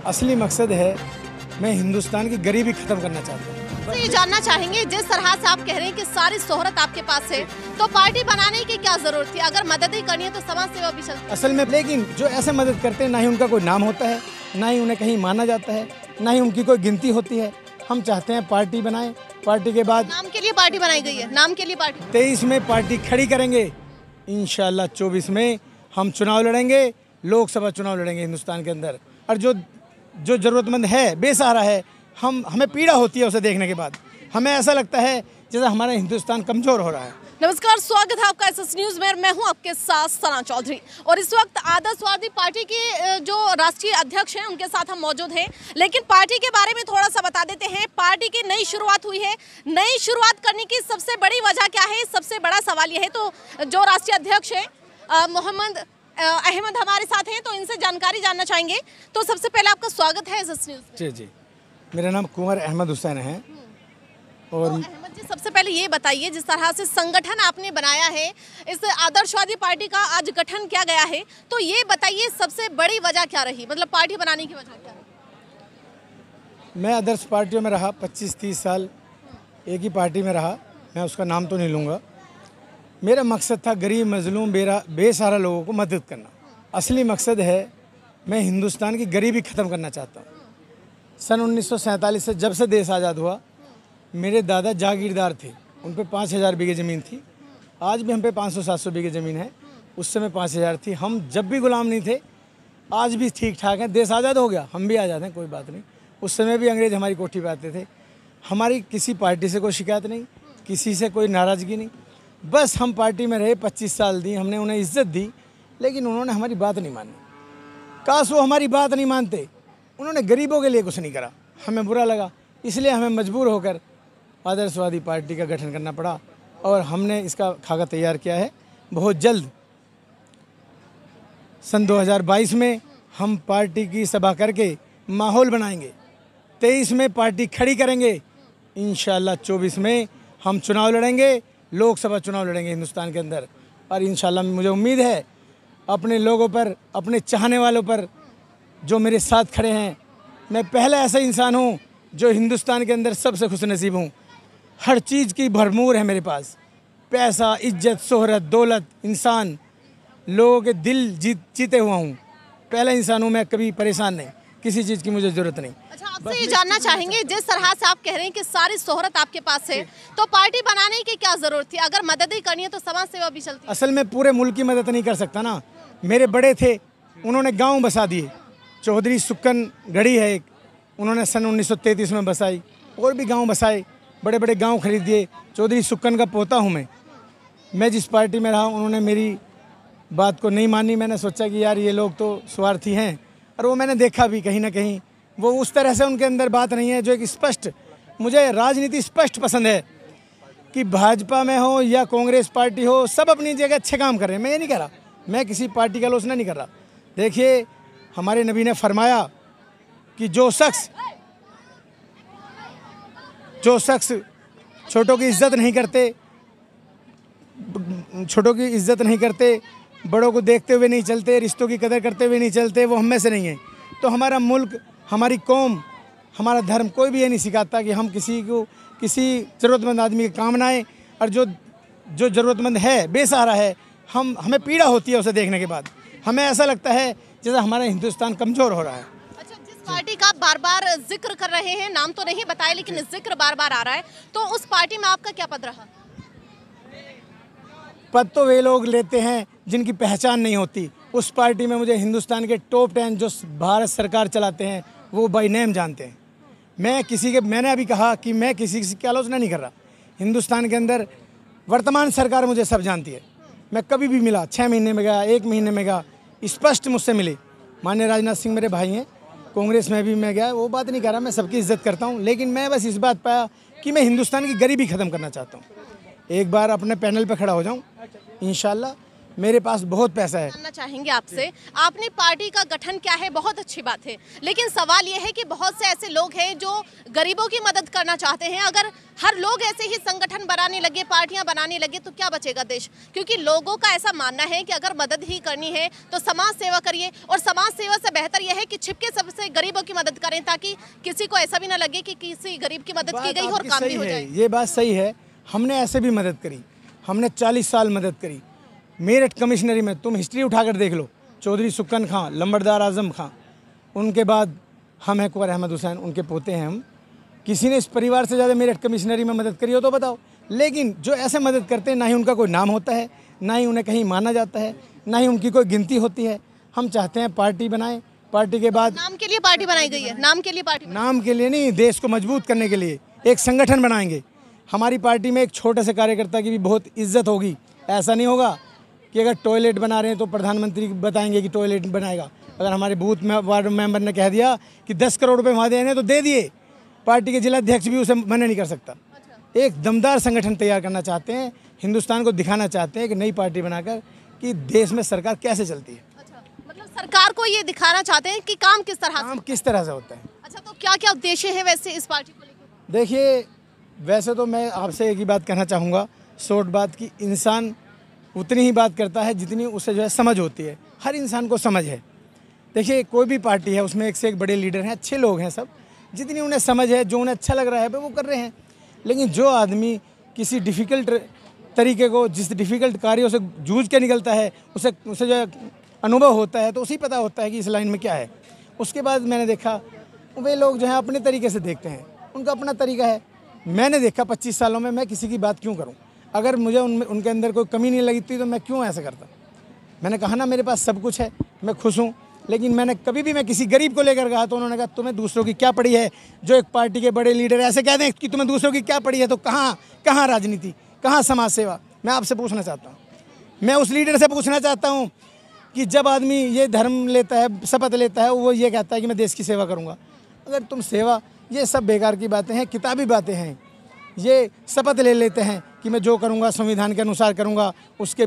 असली मकसद है मैं हिंदुस्तान की गरीबी खत्म करना चाहता हूँ। तो ये जानना चाहेंगे, जिस तरह से आप कह रहे हैं कि सारी शोहरत आपके पास है, तो पार्टी बनाने की क्या जरूरत थी? अगर मदद ही करनी है तो समाज सेवा भी चलती है। असल में लेकिन जो ऐसे मदद करते हैं ना ही उनका कोई नाम होता है, ना ही उन्हें कहीं माना जाता है, ना ही उनकी कोई गिनती होती है। हम चाहते हैं पार्टी बनाएं, पार्टी के बाद नाम के लिए पार्टी बनाई गई है, नाम के लिए पार्टी। 23 में पार्टी खड़ी करेंगे, इंशाल्लाह 24 में हम चुनाव लड़ेंगे, लोकसभा चुनाव लड़ेंगे हिंदुस्तान के अंदर। और जो ज़रूरतमंद है, बेसहारा है, हमें पीड़ा होती है उसे देखने के बाद। हमें ऐसा लगता है जैसे हमारा हिंदुस्तान कमज़ोर हो रहा है। नमस्कार, स्वागत है आपका एसएस न्यूज़ में। मैं हूं आपके साथ सना चौधरी और इस वक्त आदर्शवादी पार्टी के जो राष्ट्रीय अध्यक्ष हैं उनके साथ हम मौजूद हैं। लेकिन पार्टी के बारे में थोड़ा सा बता देते हैं। पार्टी की नई शुरुआत हुई है। नई शुरुआत करने की सबसे बड़ी वजह क्या है? सबसे बड़ा सवाल ये है। तो जो राष्ट्रीय अध्यक्ष है मोहम्मद अहमद हमारे साथ हैं, तो इनसे जानकारी जानना चाहेंगे। तो सबसे पहले आपका स्वागत है एसएस न्यूज़ में। जी, मेरा नाम कुंवर अहमद हुसैन है। और अहमद जी, सबसे पहले ये बताइए, जिस तरह से संगठन आपने बनाया है, इस आदर्शवादी पार्टी का आज गठन किया गया है, तो ये बताइए सबसे बड़ी वजह क्या रही? मतलब पार्टी बनाने की वजह क्या रही? मैं आदर्श पार्टियों में रहा 25-30 साल, एक ही पार्टी में रहा। मैं उसका नाम तो नहीं लूँगा। मेरा मकसद था गरीब, मजलूम, बेसहारा लोगों को मदद करना। असली मकसद है मैं हिंदुस्तान की गरीबी ख़त्म करना चाहता हूँ। सन 1947 से जब से देश आज़ाद हुआ, मेरे दादा जागीरदार थे, उन पे 5000 बीघे ज़मीन थी। आज भी हम पे 500-700 बीघे ज़मीन है। उस समय 5000 थी। हम जब भी गुलाम नहीं थे, आज भी ठीक ठाक हैं। देश आज़ाद हो गया, हम भी आज़ाद हैं, कोई बात नहीं। उस समय भी अंग्रेज़ हमारी कोठी पे आते थे। हमारी किसी पार्टी से कोई शिकायत नहीं, किसी से कोई नाराज़गी नहीं। बस हम पार्टी में रहे, 25 साल दी, हमने उन्हें इज्जत दी, लेकिन उन्होंने हमारी बात नहीं मानी। काश वो हमारी बात नहीं मानते। उन्होंने गरीबों के लिए कुछ नहीं करा। हमें बुरा लगा, इसलिए हमें मजबूर होकर आदर्शवादी पार्टी का गठन करना पड़ा और हमने इसका खाका तैयार किया है। बहुत जल्द सन 2022 में हम पार्टी की सभा करके माहौल बनाएंगे। 23 में पार्टी खड़ी करेंगे, इंशाल्लाह 24 में हम चुनाव लड़ेंगे, लोकसभा चुनाव लड़ेंगे हिंदुस्तान के अंदर। और इंशाल्लाह मुझे उम्मीद है अपने लोगों पर, अपने चाहने वालों पर जो मेरे साथ खड़े हैं। मैं पहला ऐसा इंसान हूँ जो हिंदुस्तान के अंदर सबसे खुशनसीब हूँ। हर चीज़ की भरपूर है मेरे पास, पैसा, इज्जत, शोहरत, दौलत, इंसान, लोगों के दिल जीते हुआ हूँ। पहला इंसान हूँ मैं, कभी परेशान नहीं, किसी चीज़ की मुझे ज़रूरत नहीं। अच्छा, आपसे ये जानना चाहेंगे, जिस तरह से आप कह रहे हैं कि सारी शोहरत आपके पास है, तो पार्टी बनाने की क्या जरूरत थी? अगर मदद ही करनी है तो समाज सेवा भी चलती है। असल में पूरे मुल्क की मदद नहीं कर सकता ना। मेरे बड़े थे, उन्होंने गाँव बसा दिए। चौधरी सुक्कन गढ़ी है एक, उन्होंने सन 1933 में बसाई। और भी गांव बसाए, बड़े बड़े गांव खरीद दिए। चौधरी सुक्कन का पोता हूं मैं जिस पार्टी में रहा, उन्होंने मेरी बात को नहीं मानी। मैंने सोचा कि यार ये लोग तो स्वार्थी हैं, और वो मैंने देखा भी कहीं ना कहीं वो उस तरह से उनके अंदर बात नहीं है जो एक स्पष्ट, मुझे राजनीति स्पष्ट पसंद है कि भाजपा में हो या कांग्रेस पार्टी हो, सब अपनी जगह अच्छे काम कर रहे हैं। मैं ये नहीं कह रहा, मैं किसी पार्टी का आलोचना नहीं कर रहा। देखिए, हमारे नबी ने फरमाया कि जो शख्स छोटों की इज्जत नहीं करते, बड़ों को देखते हुए नहीं चलते, रिश्तों की कदर करते हुए नहीं चलते, वो हम में से नहीं है। तो हमारा मुल्क, हमारी कौम, हमारा धर्म कोई भी ये नहीं सिखाता कि हम किसी ज़रूरतमंद आदमी के काम ना आए। और जो ज़रूरतमंद है, बेसहारा है, हमें पीड़ा होती है उसे देखने के बाद। हमें ऐसा लगता है जैसे हमारा हिंदुस्तान कमज़ोर हो रहा है। अच्छा, जिस पार्टी का बार बार जिक्र कर रहे हैं, नाम तो नहीं बताया लेकिन जिक्र बार बार आ रहा है, तो उस पार्टी में आपका क्या पद रहा? पद तो वे लोग लेते हैं जिनकी पहचान नहीं होती। उस पार्टी में मुझे हिंदुस्तान के टॉप 10 जो भारत सरकार चलाते हैं वो बाय नेम जानते हैं। मैंने अभी कहा कि मैं किसी की आलोचना नहीं कर रहा। हिंदुस्तान के अंदर वर्तमान सरकार मुझे सब जानती है। मैं कभी भी मिला, 6 महीने में गया, 1 महीने में गया, स्पष्ट मुझसे मिले। माननीय राजनाथ सिंह मेरे भाई हैं, कांग्रेस में भी मैं गया, वो बात नहीं कर रहा, मैं सबकी इज्जत करता हूँ। लेकिन मैं बस इस बात पाया कि मैं हिंदुस्तान की गरीबी ख़त्म करना चाहता हूँ। एक बार अपने पैनल पे खड़ा हो जाऊँ, इंशाल्लाह मेरे पास बहुत पैसा है। जानना चाहेंगे आपसे, आपने पार्टी का गठन किया है, बहुत अच्छी बात है, लेकिन सवाल यह है कि बहुत से ऐसे लोग हैं जो गरीबों की मदद करना चाहते हैं। अगर हर लोग ऐसे ही संगठन बनाने लगे, पार्टियां बनाने लगे, तो क्या बचेगा देश? क्योंकि लोगों का ऐसा मानना है कि अगर मदद ही करनी है तो समाज सेवा करिए, और समाज सेवा से बेहतर यह है कि छिपके सबसे गरीबों की मदद करें, ताकि किसी को ऐसा भी ना लगे कि किसी गरीब की मदद की गई और काम भी हो जाए। ये बात सही है, हमने ऐसे भी मदद करी, हमने 40 साल मदद करी। मेरठ कमिश्नरी में तुम हिस्ट्री उठाकर देख लो, चौधरी सुक्कन खां, लंबरदार आजम खां, उनके बाद हम हैं कुंवर अहमद हुसैन, उनके पोते हैं हम। किसी ने इस परिवार से ज़्यादा मेरठ कमिश्नरी में मदद करी हो तो बताओ। लेकिन जो ऐसे मदद करते हैं, ना ही उनका कोई नाम होता है, ना ही उन्हें कहीं माना जाता है, ना ही उनकी कोई गिनती होती है। हम चाहते हैं पार्टी बनाएं, पार्टी के बाद नाम के लिए पार्टी बनाई गई है, नाम के लिए पार्टी नाम के लिए नहीं, देश को मजबूत करने के लिए एक संगठन बनाएंगे। हमारी पार्टी में एक छोटे से कार्यकर्ता की भी बहुत इज्जत होगी। ऐसा नहीं होगा कि अगर टॉयलेट बना रहे हैं तो प्रधानमंत्री बताएंगे कि टॉयलेट बनाएगा। अगर हमारे बूथ में वार्ड मेंबर ने कह दिया कि 10 करोड़ रुपए वहाँ देने तो दे दिए, पार्टी के जिला अध्यक्ष भी उसे मना नहीं कर सकता। एक दमदार संगठन तैयार करना चाहते हैं, हिंदुस्तान को दिखाना चाहते हैं कि नई पार्टी बनाकर कि देश में सरकार कैसे चलती है। मतलब सरकार को ये दिखाना चाहते हैं कि काम किस तरह से होता है। अच्छा, तो क्या क्या उद्देश्य है वैसे इस पार्टी को लेकर? देखिए, वैसे तो मैं आपसे एक ही बात कहना चाहूँगा, शॉर्ट बात, की इंसान उतनी ही बात करता है जितनी उसे जो है समझ होती है। हर इंसान को समझ है। देखिए, कोई भी पार्टी है उसमें एक से एक बड़े लीडर हैं, अच्छे लोग हैं सब, जितनी उन्हें समझ है, जो उन्हें अच्छा लग रहा है वो कर रहे हैं। लेकिन जो आदमी किसी डिफ़िकल्ट तरीके को, जिस डिफ़िकल्ट कार्यों से जूझ के निकलता है, उसे जो है अनुभव होता है, तो उसी पता होता है कि इस लाइन में क्या है। उसके बाद मैंने देखा वे लोग जो हैं अपने तरीके से देखते हैं, उनका अपना तरीका है। मैंने देखा 25 सालों में मैं किसी की बात क्यों करूं? अगर मुझे उनके अंदर कोई कमी नहीं लगती तो मैं क्यों ऐसा करता? मैंने कहा ना, मेरे पास सब कुछ है, मैं खुश हूं। लेकिन मैंने कभी भी मैं किसी गरीब को लेकर कहा तो उन्होंने कहा तुम्हें दूसरों की क्या पड़ी है? जो एक पार्टी के बड़े लीडर ऐसे कहते हैं कि तुम्हें दूसरों की क्या पड़ी है, तो कहाँ राजनीति, कहाँ समाज सेवा? मैं आपसे पूछना चाहता हूँ, मैं उस लीडर से पूछना चाहता हूँ कि जब आदमी ये धर्म लेता है, शपथ लेता है, वो ये कहता है कि मैं देश की सेवा करूँगा। अगर तुम सेवा, ये सब बेकार की बातें हैं, किताबी बातें हैं। ये शपथ ले लेते हैं कि मैं जो करूँगा संविधान के अनुसार करूँगा, उसके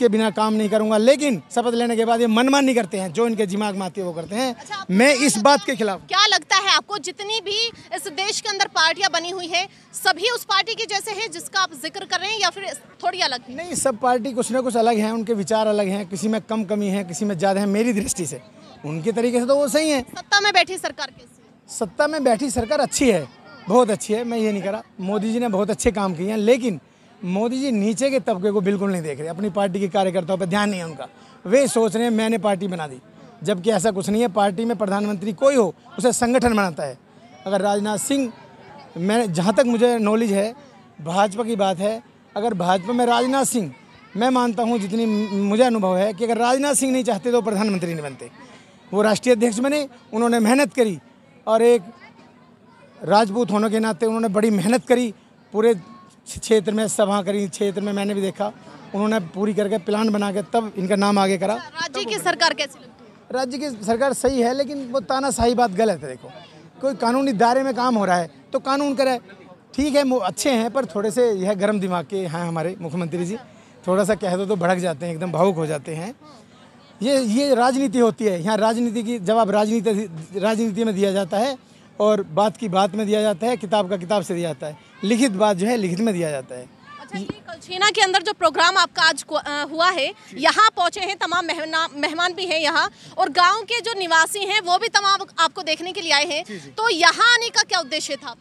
बिना काम नहीं करूँगा, लेकिन शपथ लेने के बाद ये मनमानी करते हैं, जो इनके दिमाग में आती है वो करते हैं। अच्छा, मैं इस बात के खिलाफ। क्या लगता है आपको, जितनी भी इस देश के अंदर पार्टियां बनी हुई है, सभी उस पार्टी के जैसे हैं जिसका आप जिक्र कर रहे हैं, या फिर थोड़ी अलग है? नहीं, सब पार्टी कुछ ना कुछ अलग हैं, उनके विचार अलग हैं, किसी में कम कमी है, किसी में ज़्यादा है। मेरी दृष्टि से उनके तरीके से तो वो सही है। सत्ता में बैठी सरकार कैसी है? सत्ता में बैठी सरकार अच्छी है, बहुत अच्छी है, मैं ये नहीं करा। मोदी जी ने बहुत अच्छे काम किए हैं, लेकिन मोदी जी नीचे के तबके को बिल्कुल नहीं देख रहे, अपनी पार्टी के कार्यकर्ताओं पर ध्यान नहीं है उनका। वे सोच रहे हैं मैंने पार्टी बना दी, जबकि ऐसा कुछ नहीं है। पार्टी में प्रधानमंत्री कोई हो, उसे संगठन बनाता है। अगर राजनाथ सिंह, मैं जहाँ तक मुझे नॉलेज है, भाजपा की बात है, अगर भाजपा में राजनाथ सिंह, मैं मानता हूँ जितनी मुझे अनुभव है कि अगर राजनाथ सिंह नहीं चाहते तो प्रधानमंत्री नहीं बनते। वो राष्ट्रीय अध्यक्ष बने, उन्होंने मेहनत करी, और एक राजपूत होने के नाते उन्होंने बड़ी मेहनत करी, पूरे क्षेत्र में सभा करी, क्षेत्र में मैंने भी देखा, उन्होंने पूरी करके प्लान बना के तब इनका नाम आगे करा। राज्य की सरकार कैसी लगती है? राज्य की सरकार सही है, लेकिन वो तानाशाही बात गलत है। देखो, कोई कानूनी दायरे में काम हो रहा है तो कानून करे, ठीक है, वो अच्छे हैं, पर थोड़े से यह गर्म दिमाग के हैं हमारे मुख्यमंत्री जी। थोड़ा सा कह दो तो भड़क जाते हैं, एकदम भावुक हो जाते हैं। ये राजनीति होती है, यहाँ राजनीति की जवाब राजनीति में दिया जाता है, और बात की बात में दिया जाता है, किताब का किताब से दिया जाता है, लिखित बात जो है लिखित में दिया जाता है। अच्छा, ये कलछीना के अंदर जो प्रोग्राम आपका आज हुआ है, यहाँ पहुँचे हैं तमाम मेहमान भी हैं यहाँ, और गांव के जो निवासी हैं वो भी तमाम आपको देखने के लिए आए हैं। तो यहाँ आने का क्या उद्देश्य था?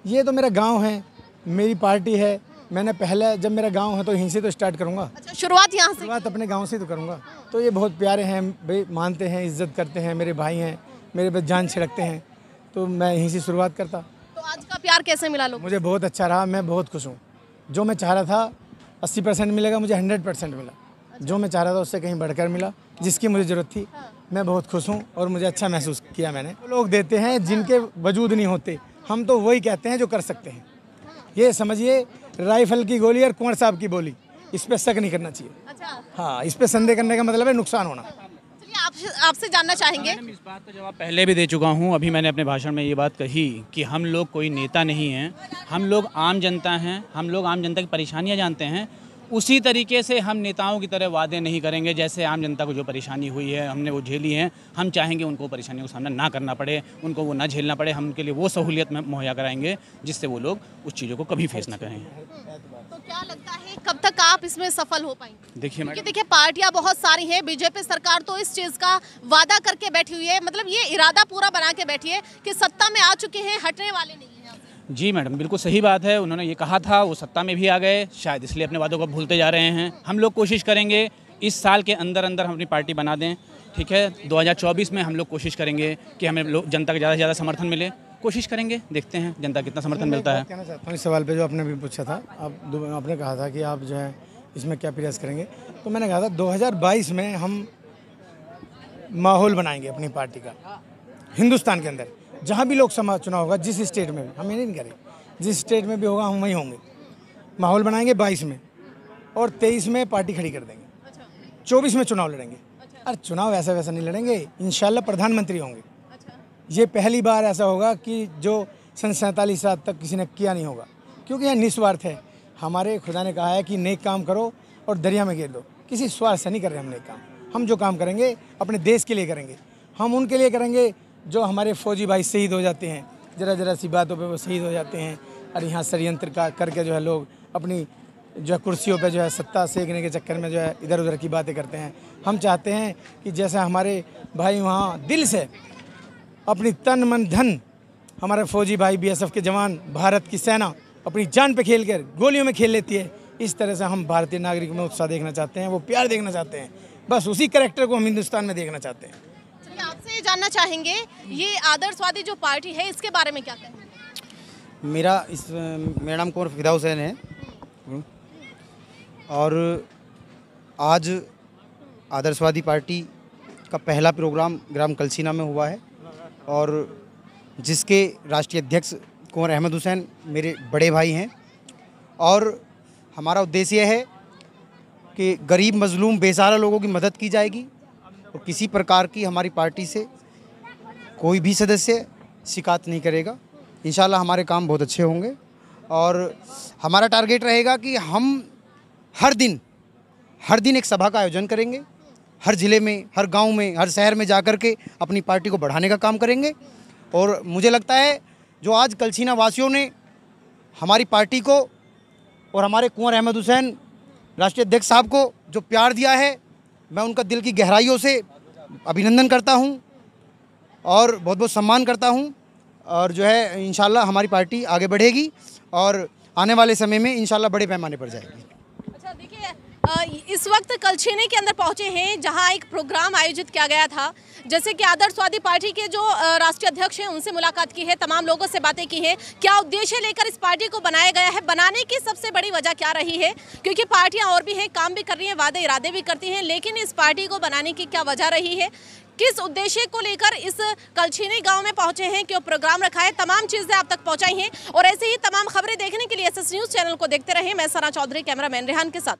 ये तो मेरा गाँव है, मेरी पार्टी है, मैंने पहले, जब मेरा गांव है तो यहीं से तो स्टार्ट करूंगा। अच्छा, शुरुआत यहाँ से? शुरुआत अपने गांव से तो करूंगा। तो ये बहुत प्यारे हैं भाई, मानते हैं, इज्जत करते हैं, मेरे भाई हैं, मेरे पे जान छिड़कते हैं, तो मैं यहीं से शुरुआत करता। तो आज का प्यार कैसे मिला लोगों? मुझे बहुत अच्छा रहा, मैं बहुत खुश हूँ। जो मैं चाह रहा था 80% मिलेगा, मुझे 100% मिला। जो मैं चाह रहा था उससे कहीं बढ़कर मिला, जिसकी मुझे ज़रूरत थी। मैं बहुत खुश हूँ और मुझे अच्छा महसूस किया मैंने। लोग देते हैं जिनके वजूद नहीं होते, हम तो वही कहते हैं जो कर सकते हैं। ये समझिए, राइफल की गोली और कुंवर साहब की बोली, इस पे शक नहीं करना चाहिए। अच्छा, हाँ, इस पे संदेह करने का मतलब है नुकसान होना। चलिए, आपसे जानना चाहेंगे। इस बात का जवाब पहले भी दे चुका हूँ। अभी मैंने अपने भाषण में ये बात कही कि हम लोग कोई नेता नहीं हैं, हम लोग आम जनता हैं, हम लोग आम जनता की परेशानियाँ जानते हैं। उसी तरीके से हम नेताओं की तरह वादे नहीं करेंगे। जैसे आम जनता को जो परेशानी हुई है, हमने वो झेली है, हम चाहेंगे उनको परेशानियों का सामना ना करना पड़े, उनको वो ना झेलना पड़े। हम उनके लिए वो सहूलियत मुहैया कराएंगे जिससे वो लोग उस चीज़ों को कभी फेस ना करें। तो क्या लगता है कब तक आप इसमें सफल हो पाएंगे? देखिए मैडम, देखिए पार्टियां बहुत सारी हैं, बीजेपी सरकार तो इस चीज का वादा करके बैठी हुई है, मतलब ये इरादा पूरा बना के बैठी है कि सत्ता में आ चुके हैं, हटने वाले नहीं हैं। जी मैडम, बिल्कुल सही बात है। उन्होंने ये कहा था, वो सत्ता में भी आ गए, शायद इसलिए अपने वादों को भूलते जा रहे हैं। हम लोग कोशिश करेंगे इस साल के अंदर अंदर हम अपनी पार्टी बना दें, ठीक है। 2024 में हम लोग कोशिश करेंगे कि हमें जनता का ज़्यादा से ज़्यादा समर्थन मिले। कोशिश करेंगे, देखते हैं जनता कितना समर्थन मिलता है। कहना चाहता हूँ इस सवाल पे जो आपने भी पूछा था, आपने कहा था कि आप जो है इसमें क्या प्रयास करेंगे, तो मैंने कहा था 2022 में हम माहौल बनाएंगे अपनी पार्टी का हिंदुस्तान के अंदर। जहाँ भी लोकसभा चुनाव होगा, जिस स्टेट में भी, हम ये नहीं करें, जिस स्टेट में भी होगा हम वहीं होंगे। माहौल बनाएंगे 22 में, और 23 में पार्टी खड़ी कर देंगे। 24 में चुनाव लड़ेंगे। और चुनाव ऐसा वैसा नहीं लड़ेंगे, इंशाल्लाह प्रधानमंत्री होंगे। ये पहली बार ऐसा होगा कि जो सन 47 साल तक किसी ने किया नहीं होगा, क्योंकि यह निस्वार्थ है। हमारे खुदा ने कहा है कि नेक काम करो और दरिया में गिर दो। किसी स्वार्थ से नहीं कर रहे हम नेक काम। हम जो काम करेंगे अपने देश के लिए करेंगे। हम उनके लिए करेंगे जो हमारे फौजी भाई शहीद हो जाते हैं, ज़रा सी बातों पे वो शहीद हो जाते हैं, और यहाँ षड्यंत्र का करके जो है लोग अपनी जो है कुर्सियों पे जो है सत्ता सेकने के चक्कर में जो है इधर उधर की बातें करते हैं। हम चाहते हैं कि जैसे हमारे भाई वहाँ दिल से अपनी तन मन धन, हमारे फौजी भाई BSF के जवान, भारत की सेना अपनी जान पे खेल कर गोलियों में खेल लेती है, इस तरह से हम भारतीय नागरिक में उत्साह देखना चाहते हैं, वो प्यार देखना चाहते हैं। बस उसी कैरेक्टर को हम हिंदुस्तान में देखना चाहते हैं। आपसे ये जानना चाहेंगे, ये आदर्शवादी जो पार्टी है इसके बारे में क्या कहेंगे? मेरा नाम कुंवर फिदा हुसैन है, और आज आदर्शवादी पार्टी का पहला प्रोग्राम ग्राम कलसीना में हुआ है, और जिसके राष्ट्रीय अध्यक्ष कुंवर अहमद हुसैन मेरे बड़े भाई हैं। और हमारा उद्देश्य है कि गरीब मजलूम बेसहारा लोगों की मदद की जाएगी, और किसी प्रकार की हमारी पार्टी से कोई भी सदस्य शिकायत नहीं करेगा। इंशाल्लाह हमारे काम बहुत अच्छे होंगे, और हमारा टारगेट रहेगा कि हम हर दिन एक सभा का आयोजन करेंगे, हर ज़िले में, हर गांव में, हर शहर में जाकर के अपनी पार्टी को बढ़ाने का काम करेंगे। और मुझे लगता है जो आज कलसीना वासियों ने हमारी पार्टी को और हमारे कुंवर अहमद हुसैन राष्ट्रीय अध्यक्ष साहब को जो प्यार दिया है, मैं उनका दिल की गहराइयों से अभिनंदन करता हूं और बहुत बहुत सम्मान करता हूं। और जो है इंशाल्लाह हमारी पार्टी आगे बढ़ेगी और आने वाले समय में इंशाल्लाह बड़े पैमाने पर जाएगी। अच्छा देखिए, इस वक्त कलछेनी के अंदर पहुंचे हैं जहां एक प्रोग्राम आयोजित किया गया था। जैसे कि आदर्शवादी पार्टी के जो राष्ट्रीय अध्यक्ष हैं उनसे मुलाकात की है, तमाम लोगों से बातें की हैं। क्या उद्देश्य लेकर इस पार्टी को बनाया गया है, बनाने की सबसे बड़ी वजह क्या रही है? क्योंकि पार्टियां और भी हैं, काम भी कर रही हैं, वादे इरादे भी करती हैं, लेकिन इस पार्टी को बनाने की क्या वजह रही है? किस उद्देश्य को लेकर इस कलछेनी गांव में पहुंचे हैं, क्यों प्रोग्राम रखा है, तमाम चीजें आप तक पहुंचाई हैं। और ऐसे ही तमाम खबरें देखने के लिए SS न्यूज़ चैनल को देखते रहें। मैं सना चौधरी, कैमरामैन रेहान के साथ।